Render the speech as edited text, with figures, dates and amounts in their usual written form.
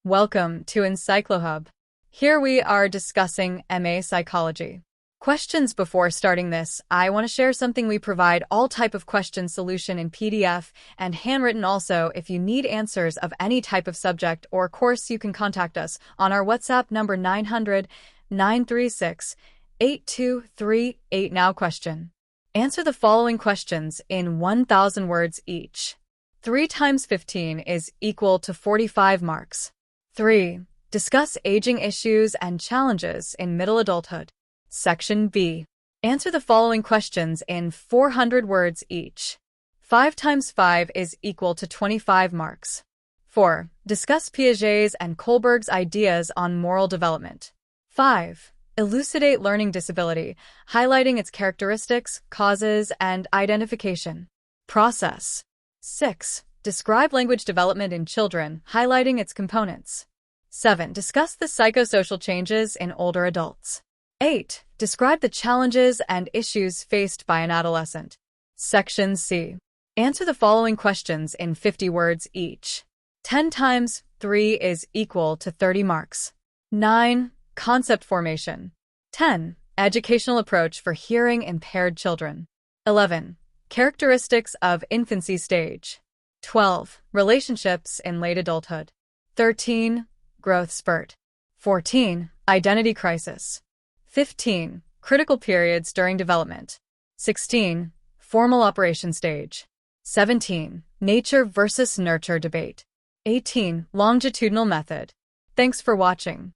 Welcome to EncycloHub. Here we are discussing MA Psychology. Questions. Before starting this, I want to share something. We provide all type of question solution in PDF and handwritten also. If you need answers of any type of subject or course, you can contact us on our WhatsApp number 900-936-8238. Now question. Answer the following questions in 1,000 words each. 3 times 15 is equal to 45 marks. 3. Discuss aging issues and challenges in middle adulthood. Section B. Answer the following questions in 400 words each. 5 times 5 is equal to 25 marks. 4. Discuss Piaget's and Kohlberg's ideas on moral development. 5. Elucidate learning disability, highlighting its characteristics, causes, and identification. Process. 6. Describe language development in children, highlighting its components. 7. Discuss the psychosocial changes in older adults. 8. Describe the challenges and issues faced by an adolescent. Section C. Answer the following questions in 50 words each. 10 times 3 is equal to 30 marks. 9. Concept formation. 10. Educational approach for hearing impaired children. 11. Characteristics of infancy stage. 12. Relationships in late adulthood. 13. Growth spurt. 14. Identity crisis. 15. Critical periods during development. 16. Formal operation stage. 17. Nature versus nurture debate. 18. Longitudinal method. Thanks for watching.